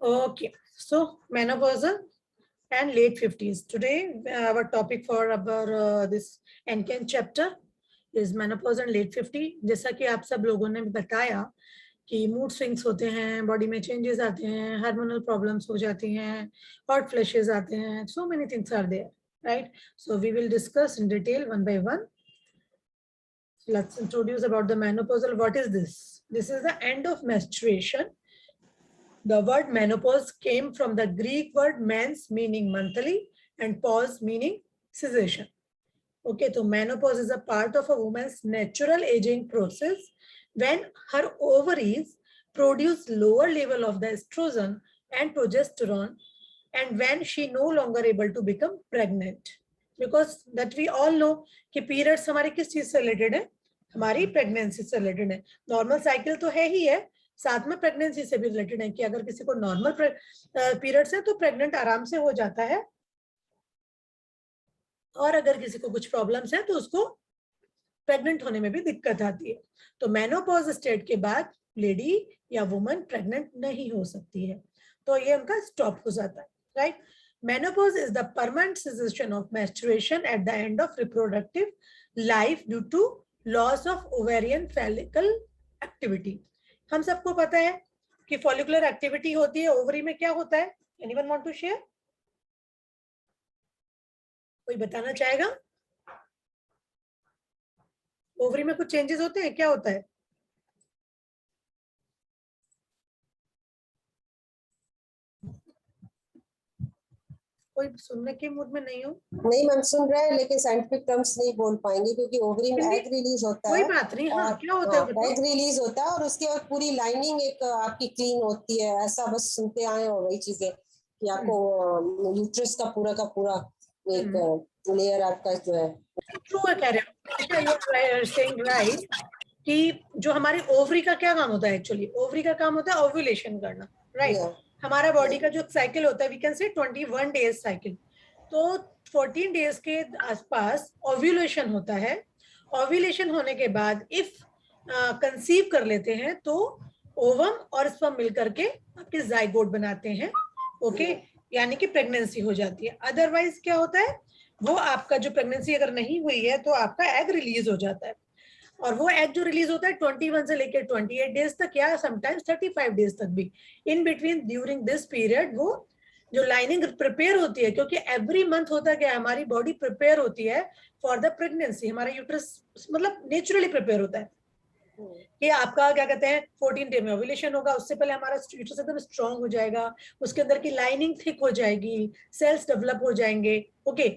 Okay, so menopausal and late 50s. Today, our topic for our this NCAN chapter is menopause and late 50. जैसा कि आप सब लोगों ने बताया कि मूड स्विंग्स होते हैं, बॉडी में चेंजेस आते हैं, हार्मोनल प्रॉब्लम्स हो जाती हैं, हॉट फ्लैशेस आते हैं, so many things are there, right? So we will discuss in detail one by one. So let's introduce about the menopausal. What is this? This is the end of menstruation. The word menopause came from the Greek word mens meaning monthly and pause meaning cessation. Okay, so menopause is a part of a woman's natural aging process when her ovaries produce lower level of the estrogen and progesterone and when she no longer able to become pregnant. Because that we all know कि periods हमारे किस चीज से related है, हमारी pregnancy से related है. Normal cycle तो है ही है, साथ में प्रेगनेंसी से भी रिलेटेड है कि अगर किसी को नॉर्मल पीरियड्स है तो प्रेग्नेंट आराम से हो जाता है और अगर किसी को कुछ प्रॉब्लम्स है तो उसको प्रेग्नेंट होने में भी दिक्कत आती है. तो मेनोपॉज स्टेट के बाद लेडी या वुमन प्रेग्नेंट नहीं हो सकती है, तो ये उनका स्टॉप हो जाता है, right. Menopause is the permanent cessation of menstruation at the end of reproductive life due to loss of ovarian follicle activity. हम सबको पता है कि फॉलिकुलर एक्टिविटी होती है ओवरी में. क्या होता है? Anyone want to share? कोई बताना चाहेगा? ओवरी में कुछ चेंजेस होते हैं, क्या होता है? कोई सुनने के मूड में नहीं हो? नहीं मैम, सुन रहे हैं लेकिन साइंटिफिक टर्म्स नहीं बोल पाएंगे क्योंकि ओवरी में एग रिलीज होता है. कोई बात नहीं. हाँ, क्या होता है? एग रिलीज होता है और उसके बाद पूरी लाइनिंग एक आपकी क्लीन होती है. ऐसा बस सुनते आए हो वही चीजें कि आपको यूट्रस का पूरा एक लेयर आपका जो है. ट्रू है, कह रहे हो, सेइंग राइट कि जो हमारे ओवरी का क्या काम होता है? एक्चुअली ओवरी का काम होता है ओव्यूलेशन करना, राइट. हमारा बॉडी का जो साइकिल होता है वी कैन से 21 डेज साइकिल. तो 14 डेज के आसपास ओव्यूलेशन होता है. ओव्यूलेशन होने के बाद इफ कंसीव कर लेते हैं तो ओवम और स्पर्म मिलकर के आपके जाइगोट बनाते हैं. ओके, यानी कि प्रेगनेंसी हो जाती है. अदरवाइज क्या होता है, वो आपका जो प्रेगनेंसी अगर नहीं हुई है तो आपका एग रिलीज हो जाता है और वो एग जो रिलीज होता है 21 से लेकर 28 डेज तक या समटाइम्स 35 डेज तक भी. In between during this period वो जो लाइनिंग प्रिपेयर होती है, क्योंकि एवरी मंथ होता है क्या, हमारी बॉडी प्रिपेयर होती है फॉर द प्रेगनेंसी. हमारा यूट्रस मतलब नेचुरली प्रिपेयर होता है कि आपका क्या कहते हैं 14 डे में ओव्यूलेशन होगा. उससे पहले हमारा यूट्रस एकदम स्ट्रांग हो जाएगा, उसके अंदर की लाइनिंग थिक हो जाएगी, सेल्स डेवलप हो जाएंगे. ओके,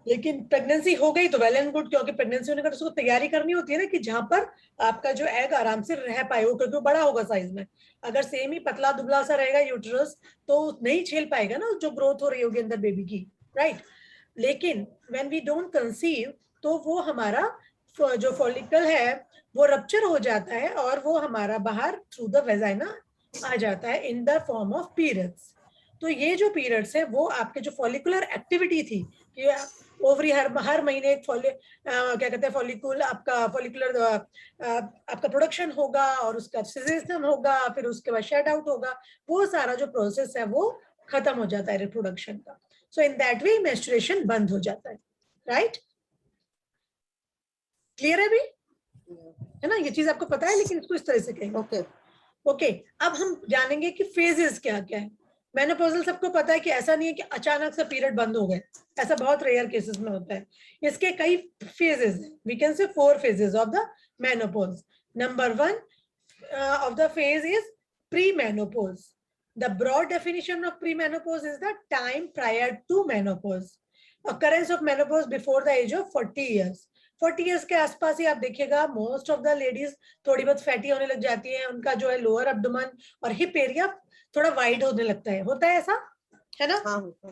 लेकिन प्रेगनेंसी हो गई तो वेल एंड गुड, क्योंकि प्रेगनेंसी होने का तो उसको तैयारी करनी होती है ना कि जहां पर आपका जो एग आराम से रह पाए वो, क्योंकि वो बड़ा होगा साइज में. अगर सेम ही पतला दुबला सा रहेगा यूट्रस तो नहीं झेल पाएगा ना जो ग्रोथ हो रही होगी अंदर बेबी की, राइट. लेकिन व्हेन वी डोंट कंसीव तो वो हमारा जो फॉलिकल है वो रप्चर हो जाता है और वो हमारा बाहर थ्रू द वेजाइना आ जाता है in the form of periods. तो ये जो पीरियड्स है वो आपके जो फॉलिकुलर एक्टिविटी थी कि ओवरी हर महीने एक क्या कहते हैं फॉलिकुल आपका फॉलिकुलर आपका प्रोडक्शन होगा और उसका सेसेशन होगा, फिर उसके बाद शेड आउट होगा, वो सारा जो प्रोसेस है वो खत्म हो जाता है रिप्रोडक्शन का. सो इन दैट वे मेंस्ट्रुएशन बंद हो जाता है, राइट. क्लियर है भी, है ना? ये चीज आपको पता है, लेकिन इसको इस तरह से कहेंगे. ओके, अब हम जानेंगे कि फेजेस क्या क्या है. मेनोपॉजल सबको पता है कि ऐसा नहीं है कि अचानक से पीरियड बंद हो गए, ऐसा बहुत रेयर केसेस में होता है. इसके कई फेजेस हैं. We can say 4 phases of the menopause. Number 1 of the phase is premenopause. The broad definition of premenopause is the time prior to menopause. Occurrence of menopause before the age of 40 years. 40 years के आसपास ही आप देखिएगा most of the ladies थोड़ी बहुत fatty होने लग जाती है. उनका जो है लोअर एब्डोमेन और हिप एरिया थोड़ा वाइड होने लगता है. होता है ऐसा, है ना?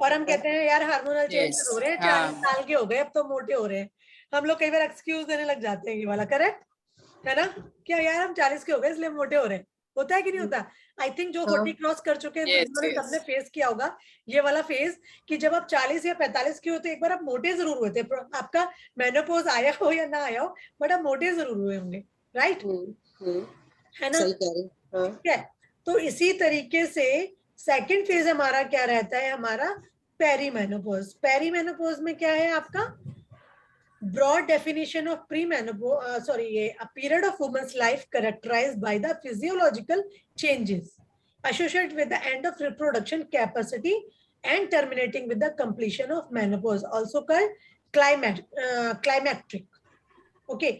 और हम कहते हैं यार हार्मोनल चेंजेस हो रहे हैं, 40 साल के हो गए अब तो मोटे हो रहे हैं. हम लोग कई बार एक्सक्यूज देने लग जाते हैं ये वाला, करेक्ट है ना? क्या यार हम 40 के हो गए इसलिए मोटे हो रहे हैं. होता है कि नहीं होता? आई थिंक जो 40 क्रॉस कर चुके हैं उन्होंने सबने फेस किया होगा ये वाला फेज कि जब आप 40 या 45 के होते एक बार आप मोटे जरूर हुए थे. आपका मेनोपॉज आया हो या ना आया हो बट आप मोटे जरूर हुए होंगे, राइट? है ना? ठीक है. तो इसी तरीके से सेकेंड फेज हमारा क्या रहता है, हमारा पेरीमेनोपॉज। पेरीमेनोपॉज में क्या है आपका, broad definition of premenopause, a period of woman's life characterized by the physiological changes associated with the end of reproduction capacity and terminating with the completion of menopause, also called climacteric. Okay,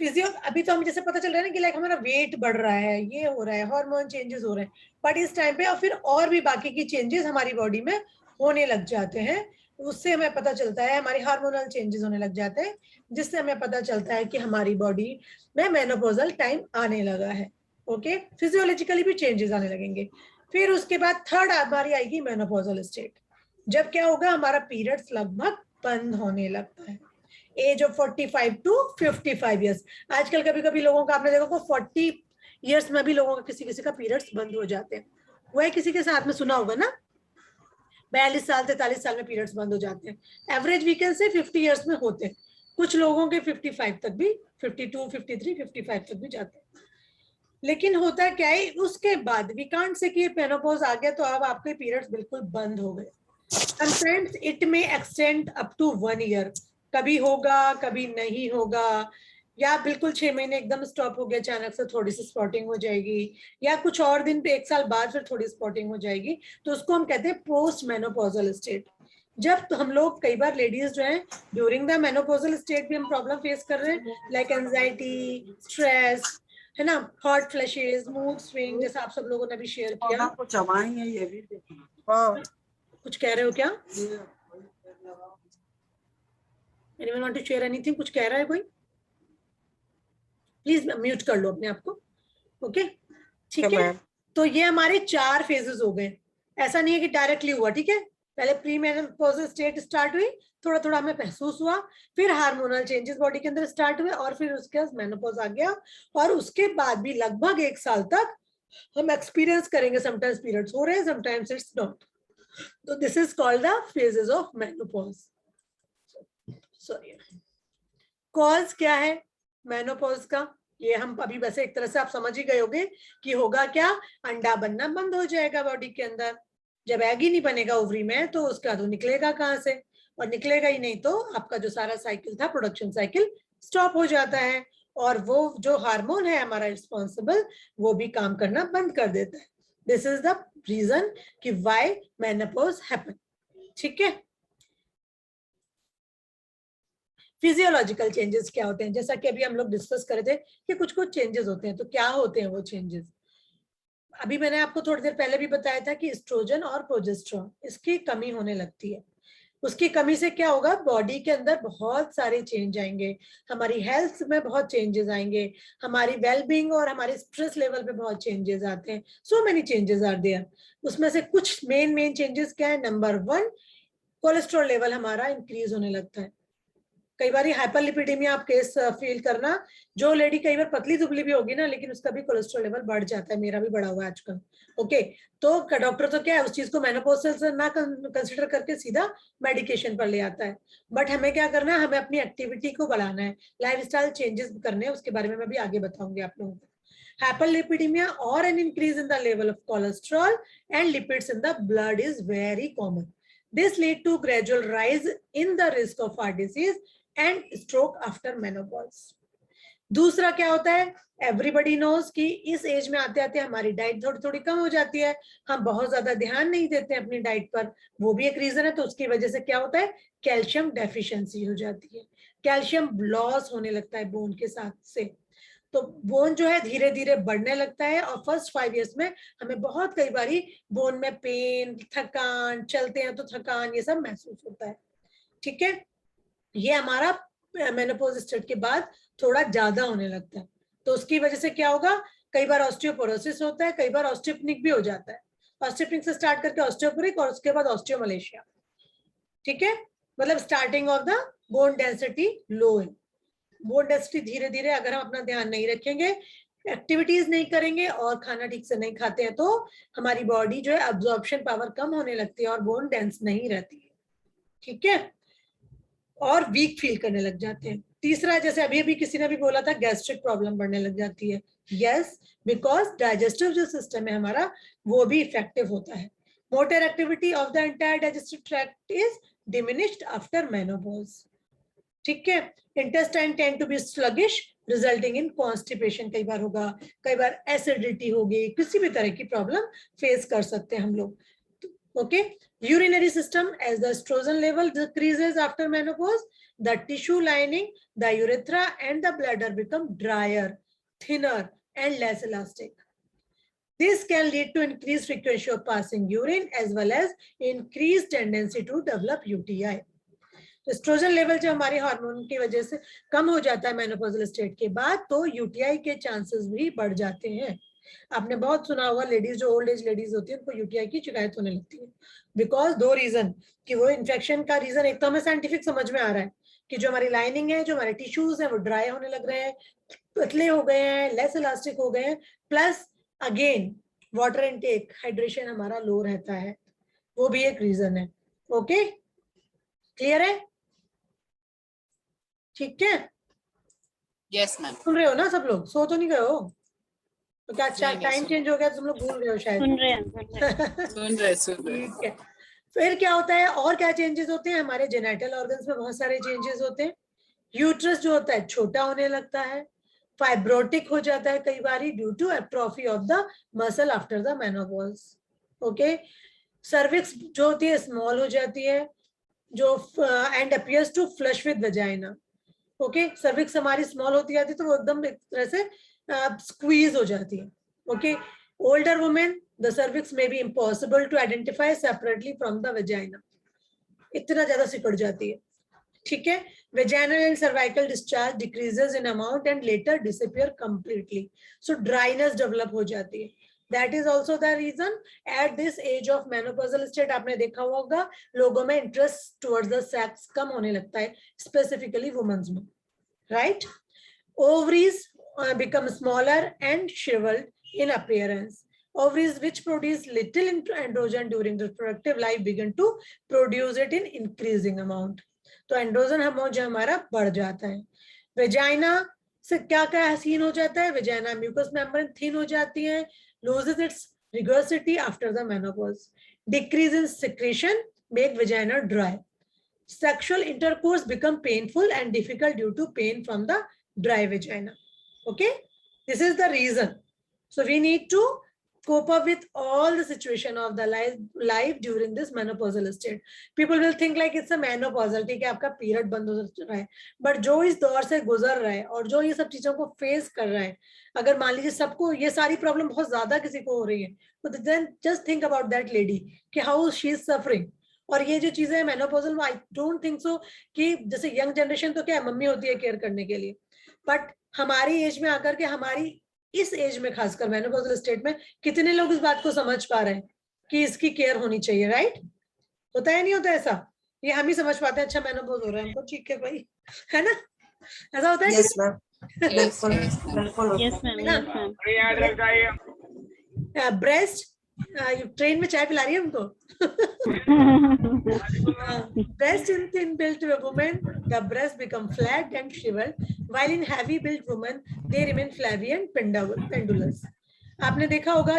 physio अभी तो हमें जैसे पता चल रहा है ना कि लाइक हमारा वेट बढ़ रहा है, ये हो रहा है, हार्मोन चेंजेस हो रहे हैं, बट इस टाइम पे और फिर और भी बाकी की चेंजेस हमारी बॉडी में होने लग जाते हैं। उससे हमें पता चलता है, हमारी हार्मोनल चेंजेस होने लग जाते हैं, जिससे हमें पता चलता है कि हमारी बॉडी में मेनोपॉजल टाइम आने लगा है। ओके, फिजियोलॉजिकली भी चेंजेस आने लगेंगे। फिर उसके बाद थर्ड हमारी आएगी मेनोपॉजल स्टेट, जब क्या होगा, हमारा पीरियड्स लगभग बंद होने लगता है। Age of 45 to 55 years. आजकल कभी कभी लोगों का आपने देखा 40 ईयर्स में भी लोगों का किसी किसी का पीरियड्स बंद हो जाते हैं। वह किसी के साथ में सुना होगा ना, 42 साल 43 साल में पीरियड्स बंद हो जाते हैं। एवरेज वीकेंड से 50 ईयर्स में होते हैं, कुछ लोगों के 55 तक भी, 52, 53, 55 तक भी जाते हैं। लेकिन होता क्या है, उसके बाद वी कांट से कि मेनोपॉज आ गया तो अब आपके पीरियड्स बिल्कुल बंद हो गए। Sometimes it may extend up to 1 year, कभी होगा कभी नहीं होगा, या बिल्कुल 6 महीने एकदम स्टॉप हो गया, अचानक से थोड़ी सी स्पॉटिंग हो जाएगी, या कुछ और दिन पे 1 साल बाद फिर थोड़ी स्पॉटिंग हो जाएगी, तो उसको हम कहते हैं पोस्ट मेनोपॉजल स्टेट। जब तो हम लोग कई बार लेडीज जो है ड्यूरिंग द मेनोपॉजल स्टेट भी हम प्रॉब्लम फेस कर रहे हैं, लाइक एंजाइटी, स्ट्रेस, है ना, हॉट फ्लैशेस, मूड स्विंग, जैसा आप सब लोगों ने भी शेयर किया। कुछ चबाएंगे ये भी देखना। कुछ कह रहे हो क्या? Anyone want to share anything? कुछ कह रहा है कोई? प्लीज म्यूट कर लो अपने आप को। ओके, ठीक है। तो ये हमारे 4 फेजेस हो गए। ऐसा नहीं है कि डायरेक्टली हुआ, ठीक है। पहले प्री मेनोपॉजल स्टेट स्टार्ट हुई, थोड़ा थोड़ा हमें महसूस हुआ, फिर हार्मोनल चेंजेस बॉडी के अंदर स्टार्ट हुए, और फिर उसके बाद मेनोपॉज आ गया, और उसके बाद भी लगभग 1 साल तक हम एक्सपीरियंस करेंगे, समटाइम्स पीरियड्स हो रहे हैं, समटाइम्स इट्स नॉट। तो this is called the phases of menopause. Sorry, cause क्या है मेनोपॉज का, ये हम अभी वैसे एक तरह से आप समझ ही गए होंगे कि होगा क्या, अंडा बनना बंद हो जाएगा बॉडी के अंदर। जब एग ही नहीं बनेगा ओवरी में, तो उसका तो निकलेगा कहाँ से, और निकलेगा ही नहीं तो आपका जो सारा साइकिल था, प्रोडक्शन साइकिल, स्टॉप हो जाता है, और वो जो हार्मोन है हमारा रिस्पॉन्सिबल, वो भी काम करना बंद कर देता है। दिस इज द रीजन कि व्हाई मेनोपॉज हैपन, ठीक है। फिजियोलॉजिकल चेंजेस क्या होते हैं, जैसा कि अभी हम लोग डिस्कस कर रहे थे कि कुछ कुछ चेंजेस होते हैं, तो क्या होते हैं वो चेंजेस। अभी मैंने आपको थोड़ी देर पहले भी बताया था कि एस्ट्रोजन और प्रोजेस्टेरोन, इसकी कमी होने लगती है। उसकी कमी से क्या होगा, बॉडी के अंदर बहुत सारे चेंज आएंगे, हमारी हेल्थ में बहुत चेंजेस आएंगे, हमारी वेलबींग और हमारे स्ट्रेस लेवल पे बहुत चेंजेस आते हैं। So many changes are there. उसमें से कुछ मेन चेंजेस क्या है, नंबर 1, कोलेस्ट्रॉल लेवल हमारा इंक्रीज होने लगता है। कई बार हाइपरलिपिडेमिया आप केस फील करना, जो लेडी कई बार पतली दुबली भी होगी ना, लेकिन उसका भी कोलेस्ट्रॉल लेवल बढ़ जाता है, मेरा भी बढ़ा हुआ है आजकल। ओके, तो डॉक्टर तो क्या है, उस चीज को मेनोपॉज से ना कंसीडर करके सीधा मेडिकेशन पर ले आता है। बट हमें क्या करना है, हमें अपनी एक्टिविटी को बढ़ाना है, लाइफस्टाइल चेंजेस करने हैं, उसके बारे में मैं भी आगे बताऊंगी आप लोगों को। Hyperlipidemia or an increase in the level of cholesterol and lipids in the blood is very common. This lead to gradual rise in the risk of heart disease and stroke after menopause. दूसरा क्या होता है, everybody knows कि इस as में आते आते हमारी डाइट थोड़ी थोड़ी कम हो जाती है, हम बहुत ज्यादा ध्यान नहीं देते अपनी डाइट पर, वो भी एक रीजन है। तो उसकी वजह से क्या होता है, कैल्शियम डेफिशिएंसी हो जाती है, कैल्शियम लॉस होने लगता है बोन के साथ से, तो बोन जो है धीरे धीरे बढ़ने लगता है, और फर्स्ट 5 इयर्स में हमें बहुत कई बारी बोन में पेन, थकान, चलते हैं तो थकान, ये सब महसूस होता है, ठीक है। ये हमारा मेनोपॉज स्टेट के बाद थोड़ा ज्यादा होने लगता है। तो उसकी वजह से क्या होगा, कई बार ऑस्टियोपोरोसिस होता है, कई बार ऑस्टियोपेनिक भी हो जाता है। ऑस्टियोपेनिक से स्टार्ट करके ऑस्टियोपोरिक, और उसके बाद ऑस्टियोमलेशिया, ठीक है। मतलब starting of the bone density लो है, बोन डेंसिटी धीरे धीरे, अगर हम अपना ध्यान नहीं रखेंगे, एक्टिविटीज नहीं करेंगे और खाना ठीक से नहीं खाते हैं, तो हमारी बॉडी जो है अब्जॉर्प्शन पावर कम होने लगती है और बोन डेंस नहीं रहती है, ठीक है, और वीक फील करने लग जाते हैं। तीसरा, जैसे अभी अभी किसी ने भी बोला था, गैस्ट्रिक प्रॉब्लम बढ़ने लग जाती है. यस, बिकॉज डाइजेस्टिव जो सिस्टम है हमारा वो भी इफेक्टिव होता है. Motor activity of the entire digestive tract is diminished after menopause. ठीक है. Intestine tend to be sluggish resulting in constipation. कई बार होगा, कई बार एसिडिटी होगी, किसी भी तरह की प्रॉब्लम फेस कर सकते हैं हम लोग. Okay. Urinary system, as the estrogen level decreases after menopause, the tissue lining, the urethra and the bladder become drier, thinner and less elastic. This can lead to increased frequency of passing urine as well as increased tendency to develop UTI. तो oestrogen level जो हमारे hormone की वजह से कम हो जाता है menopausal state के बाद, तो यूटीआई के चांसेस भी बढ़ जाते हैं. आपने बहुत सुना होगा, लेडीज जो ओल्ड एज लेडीज होती है उनको यूटीआई की शिकायत होने लगती है. बिकॉज दो रीजन, कि वो इन्फेक्शन का रीजन एक तो हमें साइंटिफिक समझ में आ रहा है कि जो हमारी लाइनिंग है, जो हमारे टिश्यूज है वो ड्राई होने लग रहे हैं, पतले हो गए हैं, लेस इलास्टिक हो गए हैं, plus again water intake, hydration हमारा लो रहता है, वो भी एक रीजन है. ओके, क्लियर है? ठीक है. Yes ma'am. सुन रहे हो ना सब लोग? सो तो नहीं गए हो? तो क्या टाइम चेंज हो गया, तुम लोग भूल गए हो शायद? सुन रहे हैं. सुन रहे. ठीक है. फिर क्या होता है, और क्या चेंजेस होते हैं हमारे जेनिटल ऑर्गन्स में? बहुत सारे चेंजेस होते हैं. यूट्रस जो होता है छोटा होने लगता है, फाइब्रोटिक हो जाता है कई बार due to atrophy of the muscle after the menopause. Okay. Cervix जो होती है स्मॉल हो जाती है, जो and appears to flush with vagina. Okay. Cervix हमारी स्मॉल होती जाती है तो वो एकदम एक तरह से स्क्वीज हो जाती है. Okay. Older women, the cervix may be impossible to identify separately from the vagina. इतना ज्यादा सिकुड़ जाती है. ठीक है. Vaginal and cervical discharge decreases in amount and later disappear completely. So dryness develop हो जाती है. That is also the reason at this age of menopausal state आपने देखा होगा लोगों में interest towards the sex कम होने लगता है, specifically women's में. Right? Ovaries become smaller and shriveled in appearance. Ovaries which produce little androgen during reproductive life begin to produce it in increasing amount. तो एंड्रोजन हार्मोन जो हमारा बढ़ जाता है. वेजाइना से क्या क्या सीन हो जाता है? वेजाइना म्यूकस मेम्ब्रेन थिन हो जाती है, loses its rigorosity after the menopause. Decrease in secretion make vagina dry. Sexual intercourse become painful and difficult due to pain from the dry vagina. Okay, this is the reason. So we need to cope up with all the situation of the life during this menopausal state. People will think like it's a menopausal, ठीक है, आपका period बंद हो रहा है, but जो इस दौर से गुजर रहा है और जो ये सब चीजों को फेस कर रहा है, अगर मान लीजिए सबको ये सारी प्रॉब्लम बहुत ज्यादा किसी को हो रही है, तो then just think about that lady कि हाउ शी इज सफरिंग. और ये जो चीजें menopausal, I don't think so कि जैसे यंग जनरेशन तो क्या है, मम्मी होती है केयर करने के लिए, बट हमारी एज में आकर के, हमारी इस एज में खासकर मेनोपॉजल स्टेट में कितने लोग इस बात को समझ पा रहे हैं कि इसकी केयर होनी चाहिए? राइट? होता है नहीं होता ऐसा? ये हम ही समझ पाते हैं, अच्छा मेनोपॉज हो रहा है हमको, ठीक है भाई, है ना? ऐसा होता है? यस मैम, बिल्कुल बिल्कुल. Yes ma'am. ब्रेस्ट, ट्रेन में चाय पिला रही है हमको. Breast in thin built women, the breast become flat and shriveled, while in heavy built women they remain flabby and pendulous. आपने देखा होगा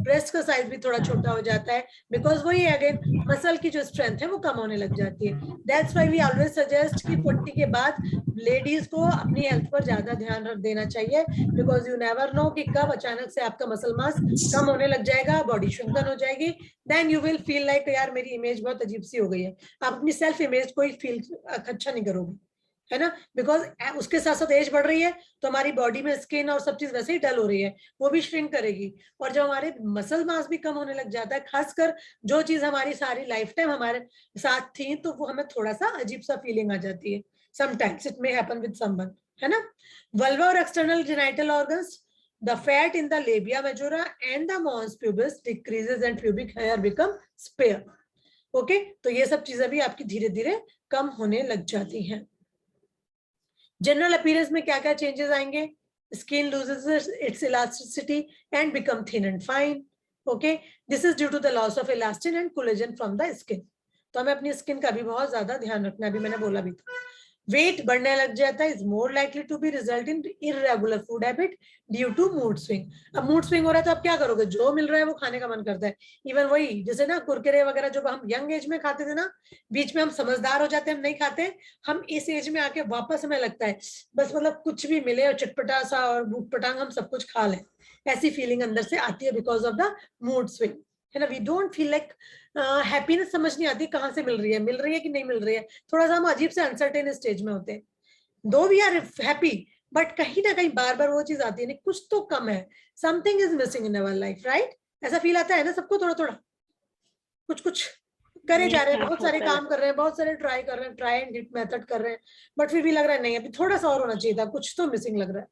ब्रेस्ट का साइज भी थोड़ा छोटा हो जाता है, बिकॉज वही अगेन मसल की जो स्ट्रेंथ है वो कम होने लग जाती है. That's why we always suggest कि 40 के बाद लेडीज को अपनी हेल्थ पर ज्यादा ध्यान देना चाहिए, बिकॉज यू नेवर नो कि कब अचानक से आपका मसल मास कम होने लग जाएगा, बॉडी श्रिंकन हो जाएगी, then you will feel like यार मेरी इमेज बहुत अजीब सी हो गई है. आप अपनी सेल्फ इमेज को ही फील अच्छा नहीं करोगे, है ना? बिकॉज उसके साथ साथ एज बढ़ रही है तो हमारी बॉडी में स्किन और सब चीज वैसे ही डल हो रही है, वो भी श्रिंक करेगी. और जब हमारे मसल मास भी कम होने लग जाता है, खासकर जो चीज हमारी सारी लाइफ टाइम हमारे साथ थी, तो वो हमें थोड़ा सा अजीब सा फीलिंग आ जाती है. Sometimes it may happen with someone, है ना? वल्वा और external genital organs, the fat in the labia majora and the mons pubis decreases and pubic hair become spare. Okay, तो ये सब चीजें भी आपकी धीरे धीरे कम होने लग जाती हैं. जनरल अपीयरेंस में क्या क्या चेंजेस आएंगे? Skin loses its elasticity and become thin and fine. Okay, this is due to the loss of elastin and collagen from the skin. तो हमें अपनी स्किन का भी बहुत ज्यादा ध्यान रखना है, अभी मैंने बोला भी था. वेट बढ़ने लग जाता है, is more likely to be result in irregular food habit due to mood swing. अब मूड स्विंग हो रहा है तो आप क्या करोगे, जो मिल रहा है वो खाने का मन करता है। इवन वही जैसे ना कुरकुरे वगैरह जो हम यंग एज में खाते थे ना, बीच में हम समझदार हो जाते हैं, हम नहीं खाते, हम इस एज में आके वापस हमें लगता है बस मतलब कुछ भी मिले और चटपटा सा और बूट पटांग हम सब कुछ खा लें, ऐसी फीलिंग अंदर से आती है because of the mood swing, है ना। We don't feel like happiness, समझ नहीं आती कहाँ से मिल रही है कि नहीं मिल रही है, थोड़ा सा हम अजीब से अनसर्टेन स्टेज में होते हैं। Though we are happy but कहीं ना कहीं बार बार वो चीज आती है, नहीं कुछ तो कम है, something is missing in our life, right. ऐसा फील आता है ना सबको, थोड़ा थोड़ा कुछ कुछ करे जा रहे हैं, बहुत सारे काम कर रहे हैं, बहुत सारे ट्राई कर रहे हैं, ट्राई एंड हिट मेथड कर रहे हैं, बट फिर भी लग रहा है नहीं अभी थोड़ा सा और होना चाहिए था, कुछ तो मिसिंग लग रहा है।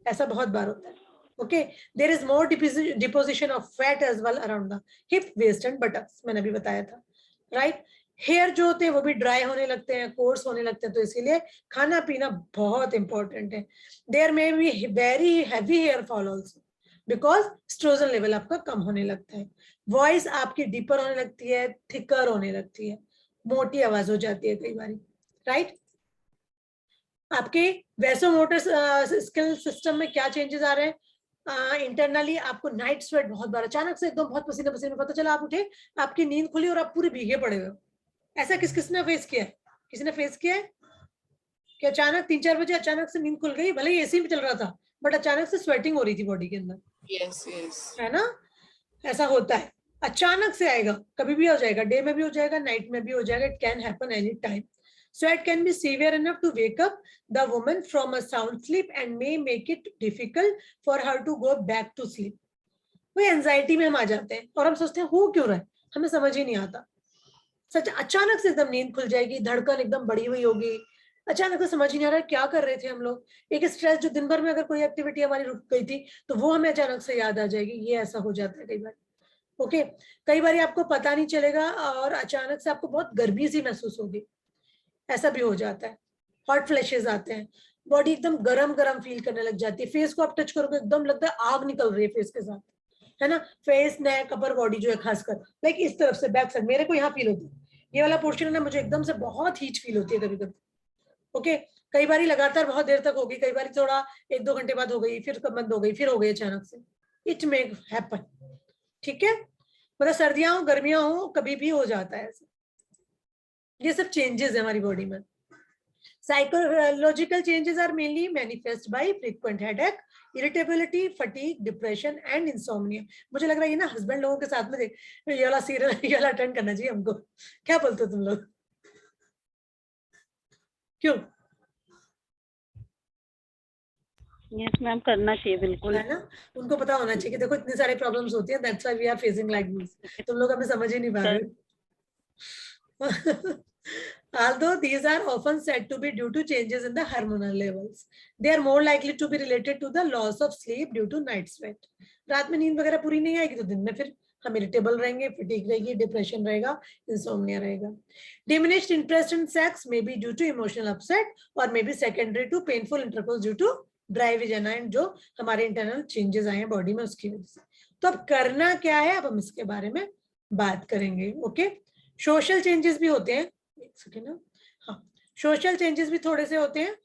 ऐसा बहुत बार होता है। Okay, there is more deposition of fat as well around the hip, waist and buttocks, मैंने अभी बताया था, राइट। हेयर जो होते हैं वो भी ड्राई होने लगते हैं, कोर्स होने लगते हैं, तो इसीलिए खाना पीना बहुत इंपॉर्टेंट है। There may be very heavy hair fall also because estrogen level आपका कम होने लगता है, वॉइस आपकी डीपर होने लगती है, थिकर होने लगती है, मोटी आवाज हो जाती है कई बार, राइट। आपके वैसोमोटर स्किल सिस्टम में क्या चेंजेस आ रहे हैं, इंटरनली आपको नाइट स्वेट बहुत बार अचानक से एकदम बहुत पसीने पसीने, पता चला आप उठे, आपकी नींद खुली और आप पूरे भीगे पड़े हुए हो। ऐसा किसने फेस किया है, किसी ने फेस किया है कि अचानक 3-4 बजे अचानक से नींद खुल गई, भले ही एसी में चल रहा था बट अचानक से स्वेटिंग हो रही थी बॉडी के अंदर, Yes, yes. है ना। ऐसा होता है, अचानक से आएगा, कभी भी हो जाएगा, डे में भी हो जाएगा, नाइट में भी हो जाएगा, it can happen any time. Sweat can be severe enough to wake up the woman from a sound sleep and may make it difficult for her to go back to sleep. वो anxiety में हम आ जाते हैं और हम सोचते हैं हो क्यों रहा है, हमें समझ ही नहीं आता। सच अचानक से एकदम नींद खुल जाएगी, धड़कन एकदम बढ़ी हुई होगी, अचानक से समझ ही नहीं आ रहा है क्या कर रहे थे हम लोग। एक स्ट्रेस जो दिन भर में अगर कोई एक्टिविटी हमारी रुक गई थी तो वो हमें अचानक से याद आ जाएगी, ये ऐसा हो जाता है कई बार। ओके, कई बार आपको पता नहीं चलेगा और अचानक से आपको बहुत गर्मी सी महसूस होगी, ऐसा भी हो जाता है। हॉट फ्लैशेस आते हैं, बॉडी एकदम गरम गरम फील करने लग जाती है, फेस को आप टच करोगे एकदम लगता है आग निकल रही है फेस के साथ, है ना। फेस, नेक, अपर बॉडी जो है खासकर लाइक इस तरफ से बैक साइड मेरे को यहाँ फील होती है, ये वाला पोर्शन है ना, मुझे एकदम से बहुत हीट फील होती है कभी कभी। ओके, कई बार लगातार बहुत देर तक होगी, कई बार थोड़ा 1-2 घंटे बाद हो गई, फिर बंद हो गई, फिर हो गई अचानक से, इट मे हैपन, ठीक है। मतलब सर्दियां हो गर्मियां हो कभी भी हो जाता है ऐसा, ये सब चेंजेस है हमारी बॉडी में। Psychological changes are mainly manifest by frequent headache, irritability, fatigue, depression and insomnia. मुझे लग रहा है ये ना हस्बैंड लोगों के साथ में देख ये वाला सीरियल ये वाला अटेंड करना चाहिए हमको, क्या बोलते हो तुम लोग, क्यों? यस मैम, करना चाहिए बिल्कुल, है ना, उनको पता होना चाहिए कि देखो इतनी सारी प्रॉब्लम्स होती हैं, that's why we are facing like this, तुम लोग हमें समझ ही नहीं पा रहे। Although these are often said to be due to changes in the hormonal levels, they are more likely to be related to the loss of sleep due to night sweat. रात में नींद वगैरह पूरी नहीं आएगी तो दिन में फिर हम इरिटेबल रहेंगे, फटीग रहेगी, डिप्रेशन रहेगा, इंसोम्निया रहेगा। Diminished interest in sex may be due to emotional upset or may be secondary to painful intercourse due to dry vagina and जो हमारे इंटरनल चेंजेस आए हैं बॉडी में उसकी वजह से। तो अब करना क्या है, अब हम इसके बारे में बात करेंगे। ओके, सोशल चेंजेस भी होते हैं, एक सेकेंड ना, हाँ सोशल चेंजेस भी थोड़े से होते हैं,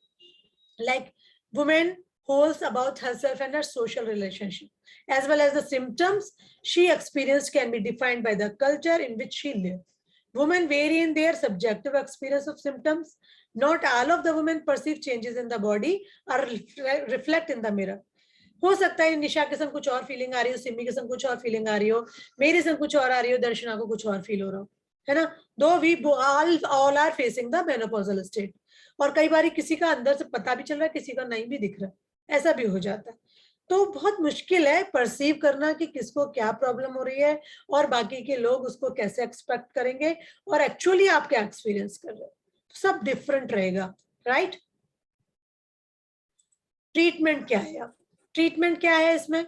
like women holds about herself and her social relationship as well as the symptoms she experienced can be defined by the culture in which she lives. Women vary in their subjective experience of symptoms. Not all of the women perceive changes in the body or reflect in the mirror. हो सकता है निशा के संग कुछ और feeling आ रही हो, सिमी के संग कुछ और फीलिंग आ रही हो, मेरे संग कुछ और आ रही हो, दर्शना को कुछ और फील हो रहा हो, है ना। Though we all are facing the menopausal state, और कई बार किसी का अंदर से पता भी चल रहा है, किसी का नहीं भी दिख रहा है, ऐसा भी हो जाता है। तो बहुत मुश्किल है परसीव करना कि किसको क्या प्रॉब्लम हो रही है और बाकी के लोग उसको कैसे एक्सपेक्ट करेंगे और एक्चुअली आप क्या एक्सपीरियंस कर रहे हो, सब डिफरेंट रहेगा, राइट। ट्रीटमेंट क्या है, ट्रीटमेंट क्या है इसमें,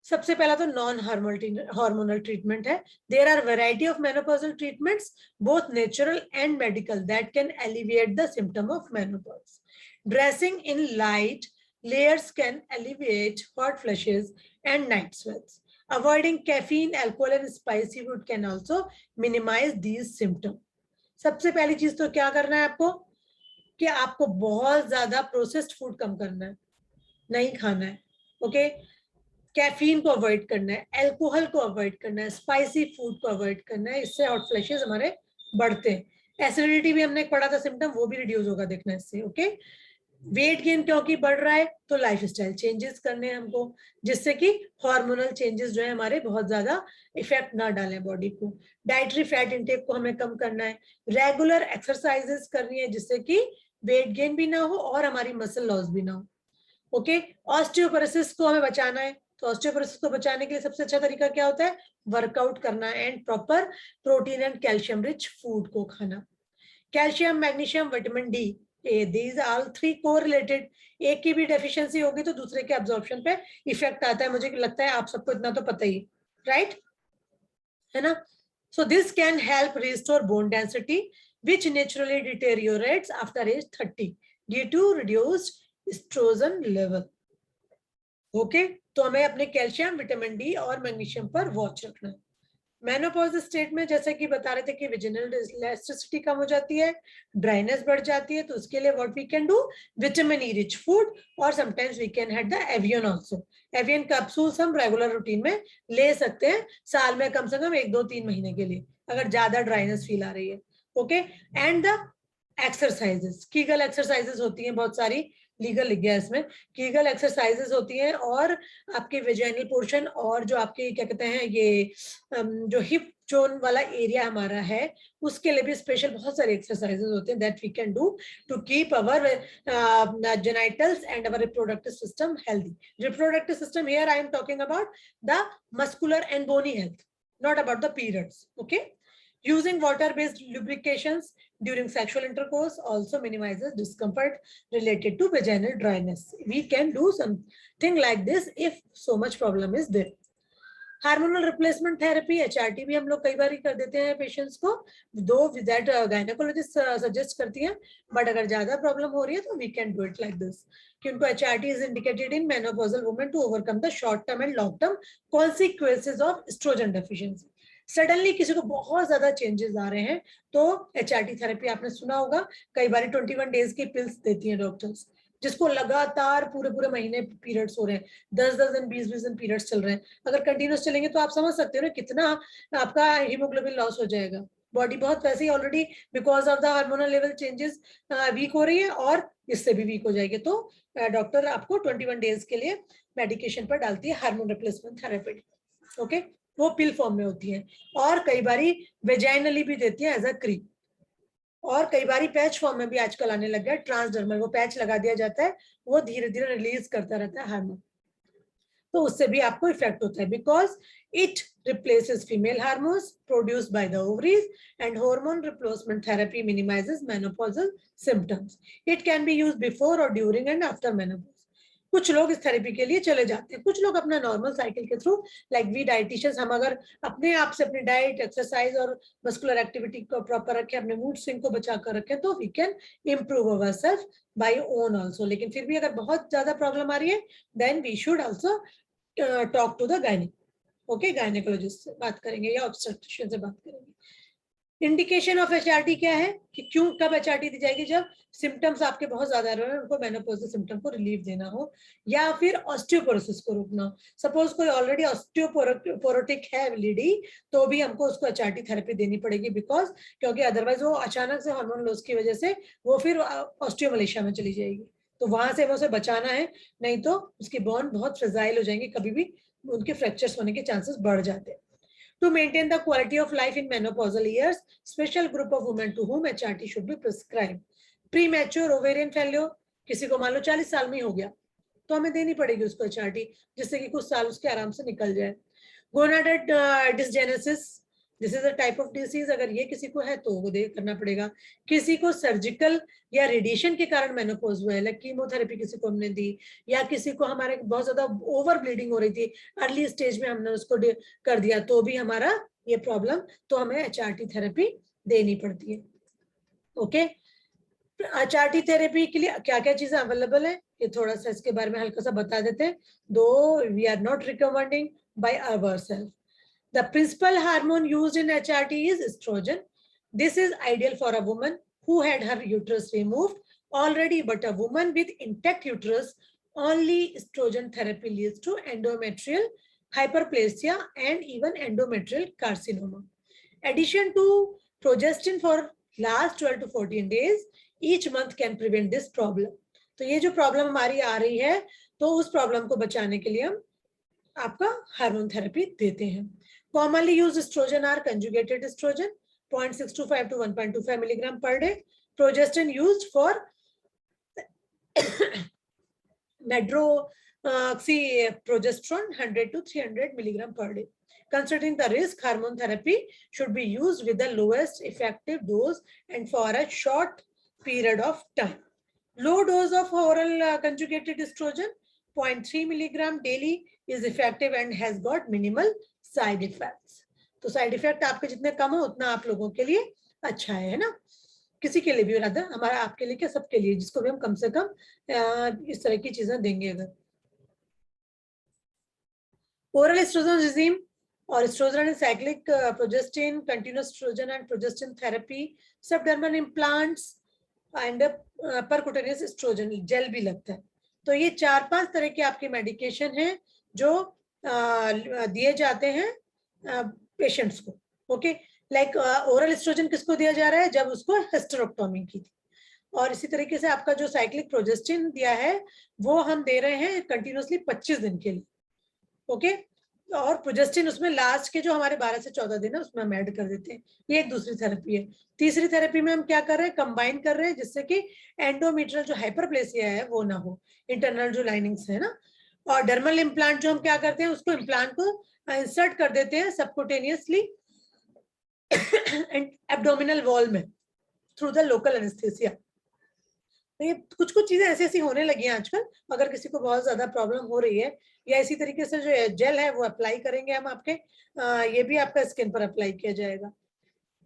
सबसे पहला तो नॉन हार्मोनल ट्रीटमेंट है। There are variety of menopausal treatments both natural and medical that can alleviate the symptom of menopause. Dressing in light layers can alleviate hot flushes and night sweats. Avoiding caffeine, alcohol and spicy food can also minimize these symptoms. सबसे पहली चीज तो क्या करना है आपको, कि आपको बहुत ज्यादा प्रोसेस्ड फूड कम करना है, नहीं खाना है, ओके। कैफीन को अवॉइड करना है, अल्कोहल को अवॉइड करना है, स्पाइसी फूड को अवॉइड करना है, इससे हॉट फ्लैशेस हमारे बढ़ते हैं। एसिडिटी भी हमने पढ़ा था सिम्टम, वो भी रिड्यूस होगा देखना इससे, ओके। वेट गेन क्योंकि बढ़ रहा है तो लाइफस्टाइल चेंजेस करने हैं हमको, जिससे कि हार्मोनल चेंजेस जो है हमारे बहुत ज्यादा इफेक्ट ना डालें बॉडी को। डाइटरी फैट इंटेक को हमें कम करना है, रेगुलर एक्सरसाइजेस करनी है जिससे कि वेट गेन भी ना हो और हमारी मसल लॉस भी ना हो, ओके। ऑस्टियोपोरोसिस को हमें बचाना है, तो ऑस्टियोपोरोसिस को बचाने के लिए सबसे अच्छा तरीका क्या होता है? वर्कआउट करना and proper protein and calcium rich food को खाना। Calcium, magnesium, vitamin D, these are 3 correlated. एक की भी डेफिशिएंसी होगी तो दूसरे के एब्जॉर्प्शन पे इफेक्ट आता है, मुझे लगता है आप सबको इतना तो पता ही, राइट, है ना। So this can help restore bone density which naturally deteriorates after age 30 due to reduced estrogen level, okay. तो हमें अपने कैल्शियम, विटामिन डी और मैग्नीशियम पर वॉच रखना है। मेनोपॉज स्टेट में जैसे कि बता रहे थे कि विजिनल इलास्टिसिटी कम हो जाती है, ड्राइनेस बढ़ जाती है, तो उसके लिए what we can do, vitamin E rich food, और sometimes we can have the Evion also. Evion capsules हम रेगुलर रूटीन में ले सकते हैं, साल में कम से कम 1-2-3 महीने के लिए, अगर ज्यादा ड्राइनेस फील आ रही है, okay. And the exercises, Kegel exercises होती हैं बहुत सारी, लीगल लिख गया इसमें, कीगल एक्सरसाइजेस होती हैं, और आपके वेजाइनल पोर्शन और जो आपके क्या कहते हैं ये जो हिप जोन वाला एरिया हमारा है, उसके लिए भी स्पेशल बहुत सारे एक्सरसाइजेस होते हैं that we can do to keep our genitals and our reproductive system healthy. Reproductive system, here I am talking about the muscular and bony health, not about the periods, okay. Using water-based lubrications during sexual intercourse also minimizes discomfort related to vaginal dryness. We can do something like this if so much problem is there. Hormonal replacement therapy, HRT भी हम लोग कई बार कर देते हैं patients को, दो that gynaecologist suggest करती हैं, बट अगर ज्यादा प्रॉब्लम हो रही है तो we can do it like this, कि उनको HRT is indicated in menopausal women to overcome the short term and long term consequences of estrogen deficiency. Suddenly किसी को बहुत ज्यादा चेंजेस आ रहे हैं तो HRT थेरेपी आपने सुना होगा, कई बार 21 डेज की पिल्स देती हैं डॉक्टर्स, जिसको लगातार पूरे महीने पीरियड्स हो रहे हैं, 10-10 दिन 20-20 दिन पीरियड्स चल रहे हैं, अगर कंटिन्यूस चलेंगे तो आप समझ सकते हो ना कितना आपका हीमोग्लोबिन लॉस हो जाएगा। बॉडी बहुत वैसे ही already because of the hormonal level changes weak हो रही है और इससे भी वीक हो जाएगी, तो डॉक्टर आपको 21 डेज के लिए मेडिकेशन पर डालती है हार्मोन रिप्लेसमेंट थेरेपी, ओके। वो पिल फॉर्म में होती है, और कई बारी वेजाइनली भी देती है एज अ क्रीम, और कई बारी पैच फॉर्म में भी आजकल आने लग गया ट्रांसडर्मल, वो पैच लगा दिया जाता है, वो धीरे धीरे रिलीज करता रहता है हार्मोन, तो उससे भी आपको इफेक्ट होता है, because it replaces female hormones produced by the ovaries, and hormone replacement therapy minimises menopausal symptoms. It can be used before और ड्यूरिंग एंड आफ्टर मेनोपॉज। कुछ लोग इस थेरेपी के लिए चले जाते हैं, कुछ लोग अपना नॉर्मल साइकिल के थ्रू, लाइक वी डाइटिशियंस, हम अगर अपने आप से अपनी डाइट, एक्सरसाइज और मस्कुलर एक्टिविटी को प्रॉपर रखें, अपने मूड स्विंग को बचा कर रखें, तो we can improve our self by own also. लेकिन फिर भी अगर बहुत ज्यादा प्रॉब्लम आ रही है then we should also talk to the गायनिक, ओके, गायनेकोलॉजिस्ट से बात करेंगे या ऑब्स्टेट्रिशियन से बात करेंगे। इंडिकेशन ऑफ HRT क्या है, कि क्यों कब HRT दी जाएगी, जब सिम्टम्स आपके बहुत ज्यादा रहे, उनको मेनोपॉजल सिम्टम को रिलीफ देना हो, या फिर ऑस्टियोपोरोसिस को रोकना हो। सपोज कोई ऑलरेडी ऑस्टियोपोरोटिक है लेडी, तो भी हमको उसको HRT थेरेपी देनी पड़ेगी, बिकॉज क्योंकि अदरवाइज वो अचानक से हार्मोन लॉस की वजह से वो फिर ऑस्टियोमलेशिया में चली जाएगी, तो वहां से वो उसे बचाना है, नहीं तो उसकी बोन बहुत फ्रेजाइल हो जाएंगी, कभी भी उनके फ्रैक्चर्स होने के चांसेस बढ़ जाते हैं। To maintain the quality of life in menopausal years, special group of women to whom HRT should be prescribed. Premature ovarian failure, किसी को मान लो 40 साल में हो गया, तो हमें देनी पड़ेगी उसको HRT, जिससे कि कुछ साल उसके आराम से निकल जाए। Gonadal dysgenesis, this is a type of disease, अगर ये किसी को है तो वो करना पड़ेगा। किसी को सर्जिकल या रेडिएशन के कारण मेनोपॉज हुआ है, लाइक कीमोथेरेपी किसी को हमने दी, या किसी को हमारे बहुत ज्यादा ओवर ब्लीडिंग हो रही थी, अर्ली स्टेज में हमने उसको कर दिया, तो भी हमारा ये प्रॉब्लम, तो हमें HRT थेरेपी देनी पड़ती है, ओके। HRT थेरेपी के लिए क्या क्या चीजें अवेलेबल है, ये थोड़ा सा इसके बारे में हल्का सा बता देते हैं, though we are not recommending by ourself. The principal hormone used in HRT is estrogen. This is ideal for a woman who had her uterus removed already, but a woman with intact uterus, only estrogen therapy leads to endometrial hyperplasia and even endometrial carcinoma. Addition to progestin for last 12 to 14 days each month can prevent this problem. तो ये जो problem हमारी आ रही है तो उस problem को बचाने के लिए हम आपका हार्मोन थेरेपी देते हैं. Commonly used estrogen are conjugated estrogen 0.625 to 1.25 milligram per day. Progestin used for medroxyprogesterone 100 to 300 milligram per day. Considering the risk, hormone therapy should be used with the lowest effective dose and for a short period of time. Low dose of oral conjugated estrogen 0.3 milligram daily is effective and has got minimal side effects. तो side effect आपके जितने कम हो उतना आप लोगों के लिए अच्छा है ना. किसी के लिए भी राधा हमारा आपके लिए क्या सबके लिए जिसको भी हम कम से कम इस तरह की चीजें देंगे. अगर ओरल एस्ट्रोजन regime और estrogen and cyclic progestin continuous estrogen and progestin therapy subdermal implants and percutaneous estrogen gel भी लगता है. तो ये 4-5 तरह के आपके मेडिकेशन हैं जो दिए जाते हैं पेशेंट्स को. ओके, लाइक ओरल एस्ट्रोजन किसको दिया जा रहा है जब उसको हिस्टेरेक्टोमी की थी. और इसी तरीके से आपका जो साइक्लिक प्रोजेस्टिन दिया है वो हम दे रहे हैं कंटिन्यूअसली 25 दिन के लिए. ओके, और प्रोजेस्टिन उसमें लास्ट के जो हमारे 12 से 14 दिन है उसमें हम ऐड कर देते हैं. ये एक दूसरी थेरेपी है. तीसरी थेरेपी में हम क्या कर रहे हैं, कंबाइन कर रहे हैं जिससे कि एंडोमेट्रियल जो हाइपरप्लेसिया है वो ना हो, इंटरनल जो लाइनिंग्स है ना. और डर्मल इम्प्लांट जो हम क्या करते हैं उसको इम्प्लांट को इंसर्ट कर देते हैं सबक्यूटेनियसली एब्डोमिनल वॉल में थ्रू द लोकल एनेस्थेसिया. तो ये कुछ चीजें ऐसी ऐसी होने लगी हैं आजकल. अगर किसी को बहुत ज्यादा प्रॉब्लम हो रही है या इसी तरीके से जो जेल है वो अप्लाई करेंगे हम आपके, ये भी आपका स्किन पर अप्लाई किया जाएगा.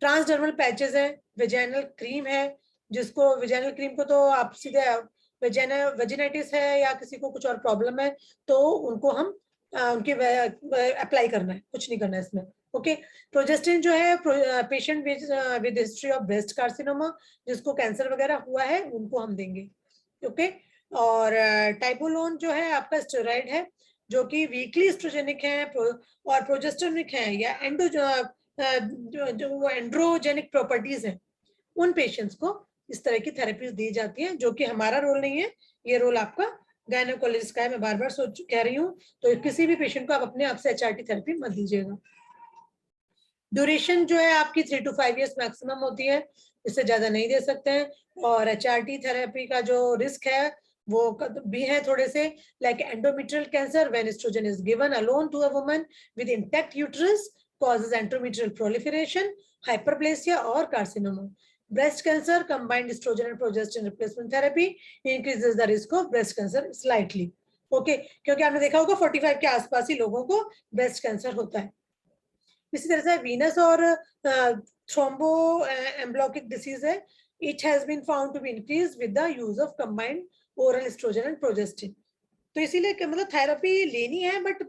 ट्रांसडर्मल पैचेस है, वेजाइनल क्रीम है जिसको वेजाइनल क्रीम को तो आप सीधे वेजिनाइटिस है या किसी को कुछ और प्रॉब्लम है तो उनको हम उनके अप्लाई करना है, कुछ नहीं करना है इसमें. ओके, प्रोजेस्टिन जो है patient with history of breast carcinoma जिसको कैंसर वगैरह हुआ है उनको हम देंगे. ओके, और टाइपोलोन जो है आपका स्टेरॉइड है जो कि वीकली एस्ट्रोजेनिक है और प्रोजेस्टेरोनिक है या जो एंड्रोजेनिक प्रॉपर्टीज है उन पेशेंट्स को इस तरह की थेरेपीज दी जाती हैं जो कि हमारा रोल नहीं है. ये रोल आपका गायनेकोलॉजिस्ट का है. मैं बार बार कह रही हूँ तो किसी भी पेशेंट को आप अपने आप से HRT थेरेपी मत दीजिएगा. ड्यूरेशन जो है आपकी 3 to 5 years मैक्सिमम होती है, इससे ज्यादा नहीं दे सकते हैं. और HRT थेरेपी का जो रिस्क है वो भी है थोड़े से, like endometrial cancer when estrogen is given alone to a woman with intact uterus causes endometrial proliferation, hyperplasia or carcinoma. Breast cancer, combined estrogen and progestin replacement therapy increases the risk of breast cancer slightly. Okay, क्योंकि आपने देखा होगा 45 के आसपास ही लोगों को breast cancer होता है. इसी तरह से वीनस और थ्रोम्बो एम्ब्लियोटिक डिसीज है. It has been found to be increased with the use of combined oral estrogen and progestin. तो इसीलिए मतलब थेरेपी लेनी है बट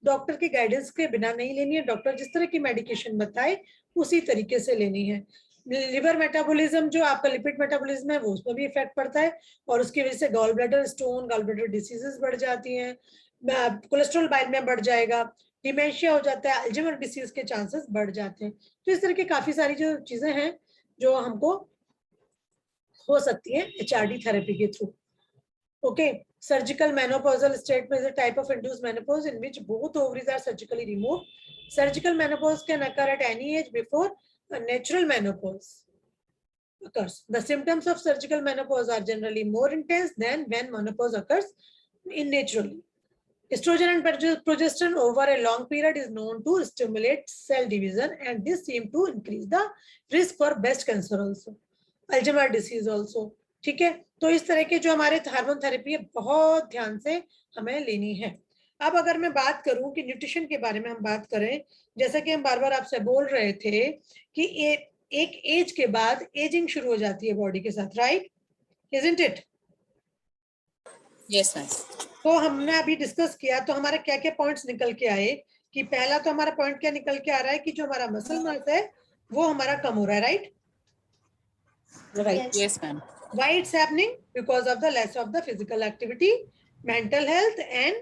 डॉक्टर के गाइडेंस के बिना नहीं लेनी है. डॉक्टर जिस तरह की मेडिकेशन बताए उसी तरीके से लेनी है. लिवर मेटाबॉलिज्म जो आपका लिपिड मेटाबॉलिज्म है वो उसमें भी इफेक्ट पड़ता है और उसकी वजह से gall bladder stone, gall bladder diseases बढ़ जाती हैं, कोलेस्ट्रॉल बाइल में बढ़ जाएगा, डिमेंशिया हो जाता है, अल्जाइमर डिसीज के चांसेस बढ़ जाते हैं. तो इस तरह की काफी सारी जो चीजें हैं जो हमको हो सकती है HRT थेरेपी के through. Okay, surgical menopausal state is a type of induced menopause in which both ovaries are surgically removed. Surgical menopause can occur at any age before a natural menopause occurs. The symptoms of surgical menopause are generally more intense than when menopause occurs naturally. Estrogen and progesterone over a long period is known to stimulate cell division and this seems to increase the risk for breast cancer also, Alzheimer's disease also. ठीक है, तो इस तरह के जो हमारे hormone therapy है बहुत ध्यान से हमें लेनी है. अब अगर मैं बात करूं कि न्यूट्रिशन के बारे में हम बात करें, जैसा कि हम बार बार आपसे बोल रहे थे कि एक एज के बाद एजिंग शुरू हो जाती है बॉडी के साथ, right? Isn't it? Yes, ma'am. तो हमने अभी डिस्कस किया तो हमारे क्या क्या पॉइंट्स निकल के आए कि पहला तो हमारा पॉइंट क्या निकल के आ रहा है कि जो हमारा मसल मास है वो हमारा कम हो रहा है, right? Right. Yes, ma'am. Why it's happening? Because of the less of the physical activity, mental health and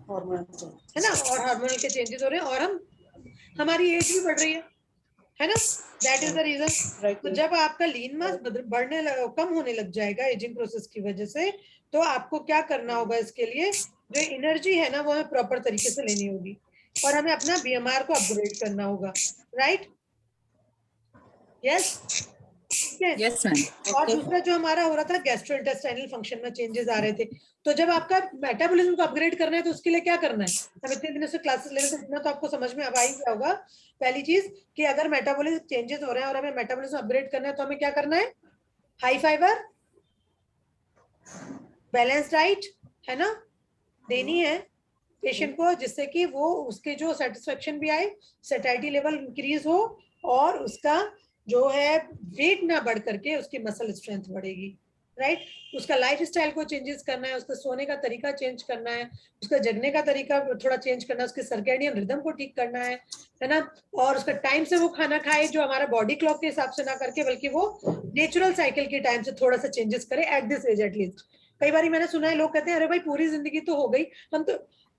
है ना, और हार्मोनल के चेंजेस हो रहे हैं, और हमारी एज भी बढ़ रही है ना, दैट इज द रीजन। तो जब आपका लीन मास कम होने लग जाएगा एजिंग प्रोसेस की वजह से, तो आपको क्या करना होगा, इसके लिए जो एनर्जी है ना वो हमें प्रॉपर तरीके से लेनी होगी, और हमें अपना बीएमआर को अपग्रेड करना होगा, राइट? Yes, Yes, ma'am. और दूसरा जो हमारा हो रहा था गैस्ट्रोइंटेस्टाइनल फंक्शन में चेंजेस आ रहे थे, तो जब आपका मेटाबॉलिज्म को अपग्रेड करना है तो उसके लिए क्या करना है? हम इतने दिनों से क्लासेस ले रहे थे, इतना तो आपको समझ में अब आ ही गया होगा। पहली चीज कि अगर मेटाबॉलिज्म चेंजेस हो रहे हैं और हमें मेटाबॉलिज्म अपग्रेड करना है तो हमें क्या करना है? हाई फाइबर बैलेंस डाइट है ना देनी है पेशेंट को, जिससे कि वो उसके जो सेटिस्फेक्शन भी आए, सेटाइटी लेवल इंक्रीज हो, और उसका जो है वेट ना बढ़ करके उसकी मसल स्ट्रेंथ बढ़ेगी, राइट? उसका लाइफ स्टाइल को चेंजेस करना है, उसका सोने का तरीका चेंज करना है, उसका जगने का तरीका थोड़ा चेंज करना है, उसके सर्केडियन रिदम को ठीक करना है ना, और उसका टाइम से वो खाना खाए जो हमारा बॉडी क्लॉक के हिसाब से ना करके, बल्कि वो नेचुरल साइकिल के टाइम से थोड़ा सा चेंजेस करे एट दिस एज एटलीस्ट। कई बार मैंने सुना है लोग कहते हैं अरे भाई पूरी जिंदगी तो हो गई, हम तो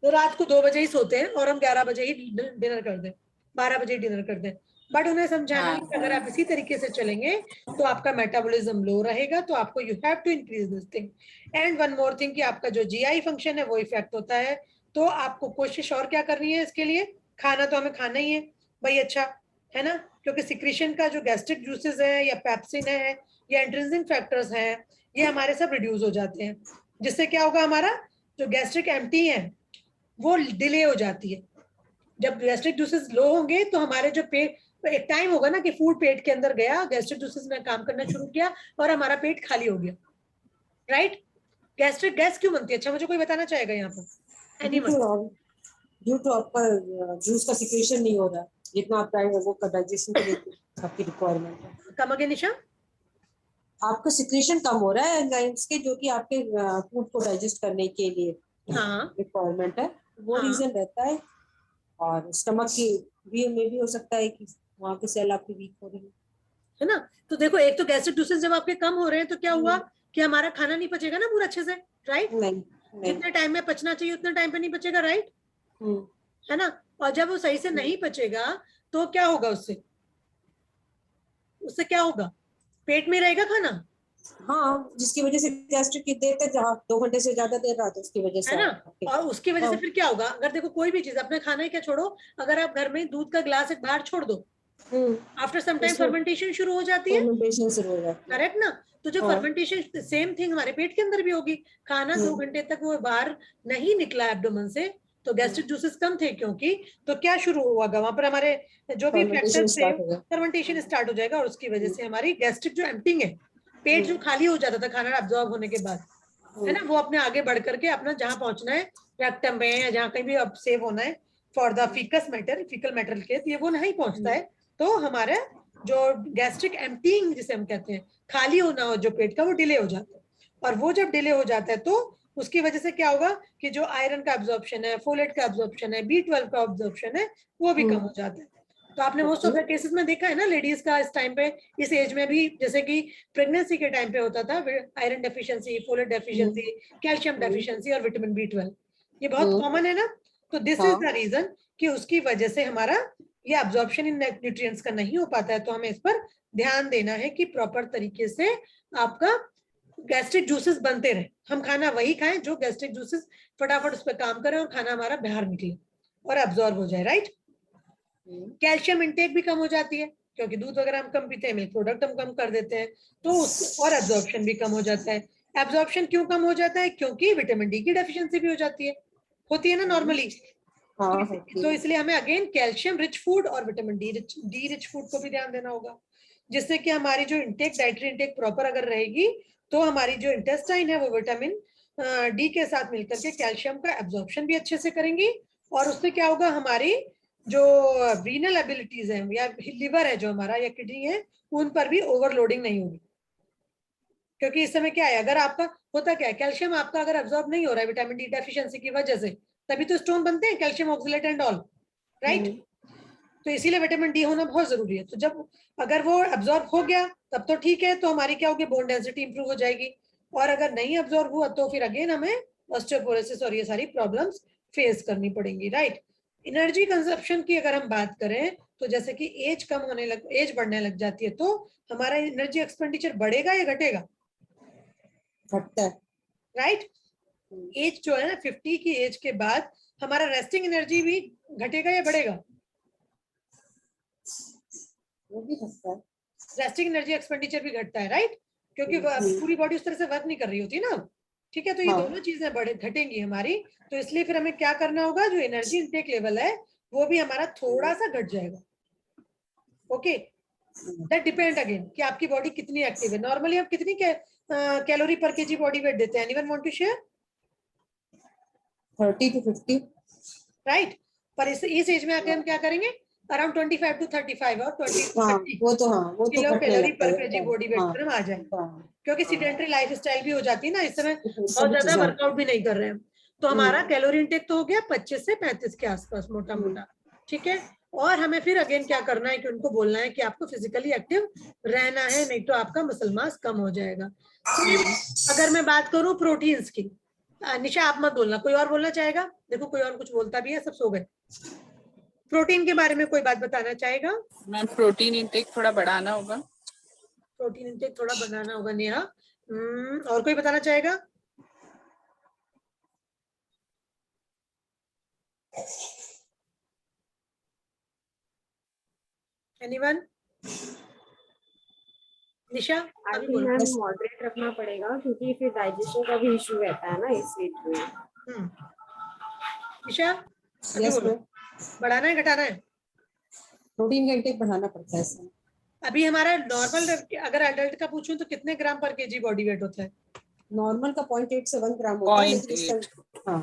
रात को 2 बजे ही सोते हैं और हम 11 बजे ही डिनर कर दें, 12 बजे ही डिनर कर दें, बट उन्हें समझाना है कि अगर आप इसी तरीके से चलेंगे तो आपका मेटाबॉलिज्म लो रहेगा, तो आपको you have to increase this thing. And one more thing कि आपका जो जीआई फंक्शन है वो इफेक्ट होता है, तो आपको कोशिश और क्या करनी है इसके लिए? खाना तो हमें खाना ही है भाई, अच्छा है ना, क्योंकि सिक्रीशन का जो गैस्ट्रिक जूसेस है या पेप्सिन है या इंट्रिंसिक फैक्टर्स हैं, ये हमारे सब रिड्यूस हो जाते हैं, जिससे क्या होगा, हमारा जो गैस्ट्रिक एम्प्टी है वो डिले हो जाती है। जब गैस्ट्रिक जूसेस लो होंगे तो हमारे जो पेट, एक टाइम होगा ना कि फूड पेट के अंदर गया, गैस्ट्रिक जूसेस ने काम करना शुरू किया और हमारा पेट खाली हो गया, राइट? गैस्ट्रिक गैस क्यों बनती है? अच्छा मुझे कोई बताना चाहेगा यहाँ पर? एनीवन? ड्यू टू आपका जूस का सिक्रेशन नहीं हो रहा जितना आप वो का डाइजेशन के लिए आपकी रिक्वायरमेंट है। कम अगेन निशा? आपका सिक्रेशन कम हो रहा है एंजाइम्स के, जो कि आपके फूड को डाइजेस्ट करने के लिए रिक्वायरमेंट है, वो रीजन रहता है। और स्टमक की भी में भी हो सकता है कि वहाँ के सेल आपकी वीक हो रही है ना। तो देखो, एक तो गैस्ट्रिक जूसेस जब आपके कम हो रहे हैं तो क्या हुआ कि हमारा खाना नहीं पचेगा ना पूरा अच्छे से, राइट? नहीं, जितने टाइम में पचना चाहिए उतने टाइम पे नहीं पचेगा, राइट? है ना। और जब वो सही से नहीं पचेगा तो क्या होगा? उससे क्या होगा? पेट में रहेगा खाना, हाँ, जिसकी वजह से गैस्ट्रिक की देर तक 2 घंटे से ज्यादा देर रहा, तो उसकी वजह से है ना। और उसकी वजह से फिर क्या होगा? अगर देखो कोई भी चीज, अपने खाना ही क्या छोड़ो, अगर आप घर में दूध का ग्लास एक बाहर छोड़ दो, आफ्टर सम टाइम फर्मेंटेशन शुरू हो जाती है, करेक्ट ना? तो जो फर्मेंटेशन, सेम थिंग हमारे पेट के अंदर भी होगी। खाना 2 घंटे तक वो बाहर नहीं निकला एब्डोमेन से, तो गैस्ट्रिक जूसेस कम थे, क्योंकि तो क्या शुरू हुआ, वहां पर हमारे जो भी फैक्टर्स थे, फर्मेंटेशन स्टार्ट हो जाएगा, और उसकी वजह से हमारी गैस्ट्रिक जो एम्प्टिंग है, पेट जो खाली हो जाता था खाना एब्जॉर्ब होने के बाद, है ना, वो अपने आगे बढ़ करके अपना जहां पहुंचना है रेक्टम में या जहां कहीं भी अब सेव होना है for the faeces matter, faecal matter के, ये वो नहीं पहुंचता है, तो हमारे जो गैस्ट्रिक एम्प्टिंग जिसे हम कहते हैं, खाली होना हो जो पेट का, वो डिले हो जाता है। और वो जब डिले हो जाता है तो उसकी वजह से क्या होगा कि जो आयरन का एब्जॉर्प्शन है, फोलेट का एब्जॉर्प्शन है, B12 का एब्जॉर्प्शन है, वो भी कम हो जाता है। तो आपने मोस्ट ऑफ द केसेस में देखा है ना लेडीज का इस टाइम पे, इस एज में भी, जैसे कि प्रेगनेंसी के टाइम पे होता था iron deficiency, folate deficiency, calcium deficiency और विटामिन B12, ये बहुत कॉमन है ना। तो दिस इज द रीजन कि उसकी वजह से हमारा ये एब्जॉर्प्शन इन न्यूट्रिएंट्स का नहीं हो पाता है। तो हमें इस पर ध्यान देना है कि प्रॉपर तरीके से आपका गैस्ट्रिक जूसेस बनते रहे, हम खाना वही खाएं जो गैस्ट्रिक जूसेस फटाफट उस पर काम करें और खाना हमारा बाहर निकले और एब्जॉर्ब हो जाए, राइट? कैल्शियम इंटेक भी कम हो जाती है, क्योंकि दूध वगैरह हम कम पीते हैं, मिल्क प्रोडक्ट हम कम कर देते हैं, तो और एब्जॉर्प्शन भी कम हो जाता है। एब्जॉर्प्शन क्यों कम हो जाता है? क्योंकि विटामिन डी की डेफिशिएंसी भी हो जाती है, होती है ना नॉर्मली। तो इसलिए हमें अगेन कैल्शियम रिच फूड और विटामिन डी रिच फूड को भी ध्यान देना होगा, जिससे कि हमारी जो इंटेक, डाइटरी इंटेक प्रॉपर अगर रहेगी, तो हमारी जो इंटेस्टाइन है वो विटामिन डी के साथ मिलकर के कैल्शियम का एब्जॉर्प्शन भी अच्छे से करेंगी, और उससे क्या होगा, हमारी जो रीनल एबिलिटीज है या लिवर है जो हमारा या किडनी है, उन पर भी ओवरलोडिंग नहीं होगी। क्योंकि इस समय क्या है, अगर आपका होता क्या है, कैल्शियम आपका अगर एब्जॉर्ब नहीं हो रहा है विटामिन डी डेफिशिएंसी की वजह से, तभी तो स्टोन बनते हैं, calcium oxalate and all, right? तो इसीलिए विटामिन डी होना बहुत जरूरी है। तो जब अगर वो अब्जॉर्ब हो गया तब तो ठीक है, तो हमारी क्या होगी, बोन डेंसिटी इंप्रूव हो जाएगी। और अगर नहीं अब्जॉर्ब हुआ तो फिर अगेन हमें ऑस्टियोपोरोसिस और ये सारी प्रॉब्लम्स फेस करनी पड़ेंगी, राइट। एनर्जी कंजप्शन की अगर हम बात करें तो जैसे कि एज बढ़ने लग जाती है तो हमारा एनर्जी एक्सपेंडिचर बढ़ेगा या घटेगा? घटता है, राइट। एज जो है ना 50 की एज के बाद हमारा रेस्टिंग एनर्जी भी घटेगा या बढ़ेगा? वो भी घटता है। रेस्टिंग एनर्जी एक्सपेंडिचर भी घटता है, राइट, क्योंकि पूरी बॉडी उस तरह से वर्क नहीं कर रही होती ना, ठीक है। तो ये दोनों चीजें घटेंगी हमारी, तो इसलिए फिर हमें क्या करना होगा, जो एनर्जी इनटेक लेवल है वो भी हमारा थोड़ा सा घट जाएगा। ओके, दैट डिपेंड अगेन कि आपकी बॉडी कितनी एक्टिव है। नॉर्मली आप कितनी कैलोरी पर केजी बॉडी वेट देते हैं? Anyone want to share? 30 to 50, right. पर इस एज में आके हम क्या करेंगे, अराउंड 25 to 35 और 20 to 30 वो तो किलो कैलोरी पर लगता केजी है। बॉडी वेट पर हम आ जाए, क्योंकि सीडेंटरी लाइफस्टाइल भी हो जाती है ना, इस समय बहुत ज्यादा वर्कआउट भी नहीं कर रहे हैं। तो हमारा कैलोरी इंटेक तो हो गया 25 से 35 के आसपास मोटा मोटा, ठीक है। और हमें फिर अगेन क्या करना है कि उनको बोलना है कि आपको फिजिकली एक्टिव रहना है, नहीं तो आपका मसल मास कम हो जाएगा। अगर मैं बात करूं प्रोटीन्स की, निशा आप मत बोलना, कोई और बोलना चाहेगा? देखो कोई और कुछ बोलता भी है, सब सो गए। प्रोटीन के बारे में कोई बात बताना चाहेगा? मैम प्रोटीन इंटेक थोड़ा बढ़ाना होगा। प्रोटीन इंटेक थोड़ा बढ़ाना होगा नेहा। और कोई बताना चाहेगा? एनीवन? निशा? अभी मैम मॉडरेट रखना पड़ेगा क्योंकि फिर डाइजेशन का भी इशू रहता है ना इस वेट में। निशा? यस मैम, बढ़ाना है घटाना है? प्रोटीन का इंटेक बढ़ाना पड़ता है इसमें। अभी हमारा नॉर्मल, अगर एडल्ट का पूछूं तो कितने ग्राम पर केजी बॉडी वेट होता है? नॉर्मल का 0.8 से 1 ग्राम होता है,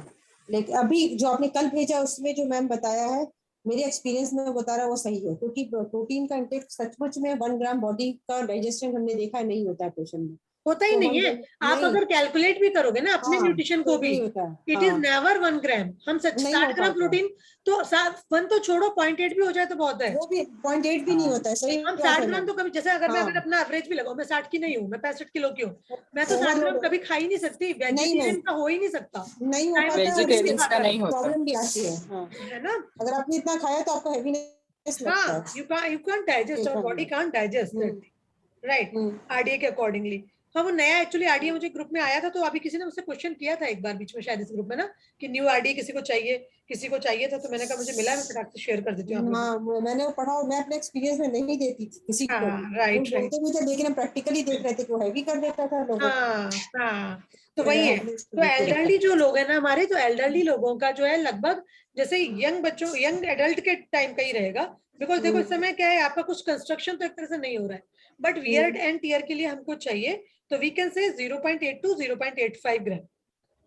लेकिन अभी जो आपने कल भेजा उसमें जो मैम बताया है, मेरे एक्सपीरियंस में बता रहा है वो सही है, क्योंकि प्रोटीन का इंटेक सचमुच में 1 ग्राम बॉडी का डाइजेशन हमने देखा है नहीं होता है पेशेंट में, होता ही नहीं है। आप अगर कैलकुलेट भी करोगे ना अपने न्यूट्रिशन को भी, इट इज नेवर 1 ग्राम। हम 60 ग्राम प्रोटीन तो 1 तो छोड़ो, 0.8 भी हो जाए तो बहुत है। वो भी 0.8 भी नहीं होता है, सही। हम 60 ग्राम तो कभी, जैसे अगर मैं अगर अपना एवरेज भी लगाऊं, मैं 60 की नहीं हूँ, मैं 65 किलो की हूँ, मैं तो 60 ग्राम कभी खा ही नहीं सकती। वेजिटेरियन का हो ही नहीं सकता, नहीं हो पाता, वेजिटेरियंस का नहीं होता, प्रॉब्लम भी आती है ना। अगर आपने इतना खाया तो आपको हेवीनेस लगता है। you can't digest, our body can't digest that, right? RDA के अकॉर्डिंगली। हाँ, वो नया एक्चुअली आरडीए मुझे ग्रुप में आया था, तो अभी किसी ने मुझसे क्वेश्चन किया था एक बार बीच में शायद इस ग्रुप में ना, कि न्यू आरडीए किसी को चाहिए था, तो मैंने कहा मुझे मिला है, मैं फटाक से शेयर कर देती हूँ। हाँ, मैंने वो पढ़ा और मैं अपने एक्सपीरियंस में नहीं देती किसी को, राइट, लेकिन हम प्रैक्टिकली देख रहे थे कि वो हैवी कर देता था लोगों को। तो वही है। तो एल्डरली जो लोग है ना हमारे, तो एल्डरली लोगों का जो है लगभग जैसे यंग एडल्ट के टाइम का ही रहेगा, बिकॉज देखो इस समय क्या है, आपका कुछ कंस्ट्रक्शन तो एक तरह से नहीं हो रहा है, बट वियर एंड टीयर के लिए हमको चाहिए, तो वी कैन से 0.8 to 0.85 ग्राम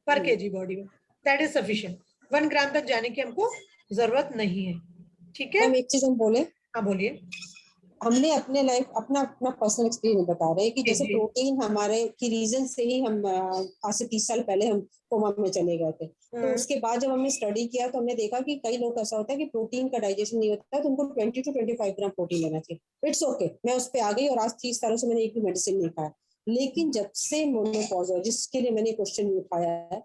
पर केजी बॉडी में, दैट इज सफिशिएंट। 1 ग्राम तक जाने की हमको जरूरत नहीं है, ठीक है। एक चीज हम बोले, हाँ बोलिए। हमने अपने लाइफ अपना पर्सनल एक्सपीरियंस बता रहे हैं कि जैसे प्रोटीन हमारे की रीजन से ही हम आज से 30 साल पहले हम कोमा में चले गए थे, तो उसके बाद जब हमने स्टडी किया तो हमने देखा कि कई लोग ऐसा होता है कि प्रोटीन का डाइजेशन नहीं होता है, तो उनको 20 to 25 ग्राम प्रोटीन लेना चाहिए। इट्स ओके, मैं उस पर आ गई और आज 30 सालों से मैंने एक भी मेडिसिन नहीं खाया, लेकिन जब से मोनोपॉज हुआ, जिसके लिए मैंने क्वेश्चन उठाया है,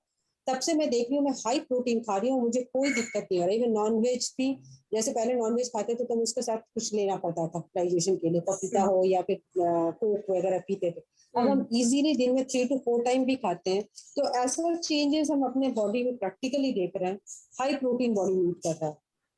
तब से मैं देख रही हूँ मैं हाई प्रोटीन खा रही हूँ, मुझे कोई दिक्कत नहीं आ रही। मैं नॉनवेज भी, जैसे पहले नॉनवेज खाते थे तो उसके साथ कुछ लेना पड़ता था डाइजेशन के लिए, पपीता हो या फिर कोक वगैरह पीते थे, अब हम इजीली दिन में 3 to 4 टाइम भी खाते हैं। तो ऐसा चेंजेस हम अपने बॉडी में प्रैक्टिकली देख रहे हैं, हाई प्रोटीन बॉडी नीड कर रहा है।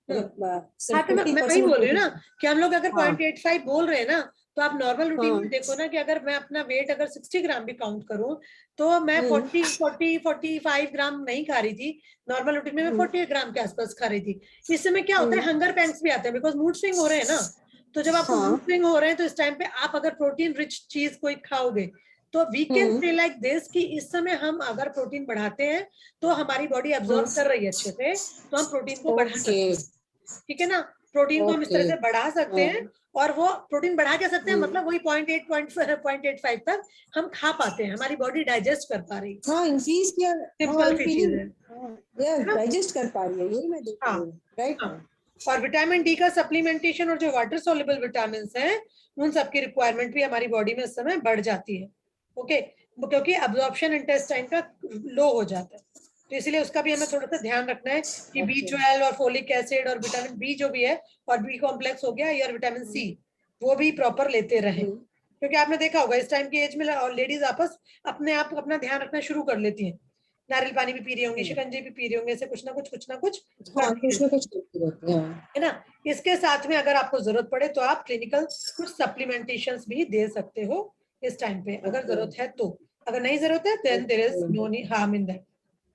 मैं वही बोल रही हूँ ना कि हम लोग अगर 0.85 बोल रहे हैं ना, तो आप नॉर्मल रूटीन में देखो ना कि अगर मैं अपना वेट अगर 60 ग्राम भी काउंट करूं, तो मैं 45 ग्राम नहीं खा रही थी नॉर्मल रूटीन में, मैं 48 ग्राम के आसपास खा रही थी। इस समय क्या होता है, हंगर पैंक्स भी आते हैं, बिकॉज मूड स्विंग हो रहे हैं ना। तो जब आपको मूड स्विंग हो रहे हैं तो इस टाइम पे आप अगर प्रोटीन रिच चीज कोई खाओगे, तो we can say like this कि इस समय हम अगर प्रोटीन बढ़ाते हैं तो हमारी बॉडी अब्सॉर्ब कर रही है अच्छे से, तो हम प्रोटीन को बढ़ा सकते हैं, ठीक है ना। प्रोटीन को हम इस तरह से बढ़ा सकते हैं, और वो प्रोटीन बढ़ा के सकते हैं, मतलब वही 0.85 तक हम खा पाते हैं, हमारी बॉडी डाइजेस्ट कर पा रही है। इंक्रीज किया, सिंपल सी चीज है, डाइजेस्ट कर पा रही है, यही मैं देख रही हूँ, राइट। और विटामिन डी का सप्लीमेंटेशन और जो वाटर सॉल्युबल विटामिन हैं उन सबकी रिक्वायरमेंट भी हमारी बॉडी में इस समय बढ़ जाती है। ओके, क्योंकि अब्जॉर्प्शन इंटेस्टाइन का लो हो जाता है, तो इसलिए उसका भी हमें थोड़ा सा ध्यान रखना है कि B12 और फोलिक एसिड और विटामिन बी जो भी है और बी कॉम्प्लेक्स हो गया या विटामिन सी वो भी प्रॉपर लेते रहें, क्योंकि आपने देखा होगा इस टाइम की एज में लेडीज आपस अपने आप अपना ध्यान रखना शुरू कर लेती हैं, नारियल पानी भी पी रही होंगी, शिकंजी भी पी रही होंगी, ऐसे कुछ ना कुछ है ना। इसके साथ में अगर आपको जरूरत पड़े तो आप क्लिनिकल कुछ सप्लीमेंटेशंस भी दे सकते हो इस टाइम पे, अगर जरूरत है तो। अगर नहीं जरूरत है then there is no harm in that.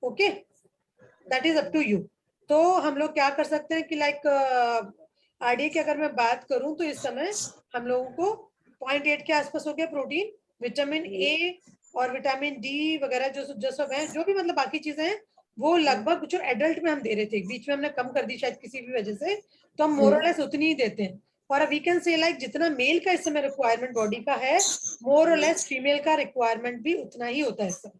Okay, that is up to you. तो हम लोग क्या कर सकते हैं कि लाइक आरडीए की अगर मैं बात करूं तो इस समय हम लोगों को 0.8 के आसपास हो गया प्रोटीन, विटामिन ए और विटामिन डी वगैरह जो सब है, जो भी मतलब बाकी चीजें हैं वो लगभग जो एडल्ट में हम दे रहे थे, बीच में हमने कम कर दी शायद किसी भी वजह से, तो हम मोर और लेस उतनी ही देते हैं। और वी कैन से लाइक जितना मेल का इस समय रिक्वायरमेंट बॉडी का है, मोर और लेस फीमेल का रिक्वायरमेंट भी उतना ही होता है इस समय।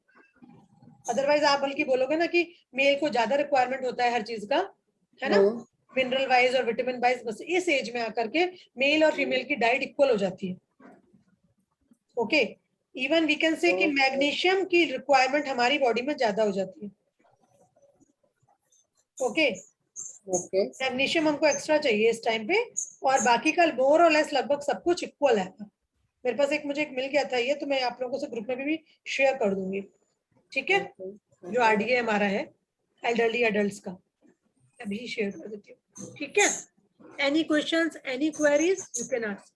अदरवाइज आप बल्कि बोलोगे ना कि मेल को ज्यादा रिक्वायरमेंट होता है हर चीज का, है ना, मिनरल वाइज और विटामिन वाइज, बस इस एज में आकर के मेल और फीमेल की डाइट इक्वल हो जाती है। ओके, इवन वी कैन से कि मैग्नीशियम की रिक्वायरमेंट हमारी बॉडी में ज्यादा हो जाती है। ओके, मैग्नीशियम हमको एक्स्ट्रा चाहिए इस टाइम पे, और बाकी का मोर और लेस लगभग सब कुछ इक्वल है। मेरे पास मुझे एक मिल गया था ये, तो मैं आप लोगों से ग्रुप में भी शेयर कर दूंगी, ठीक है, जो आरडीए हमारा है एल्डरली एडल्ट्स का, अभी शेयर कर देती हूँ, ठीक है। Any questions, any queries you can ask.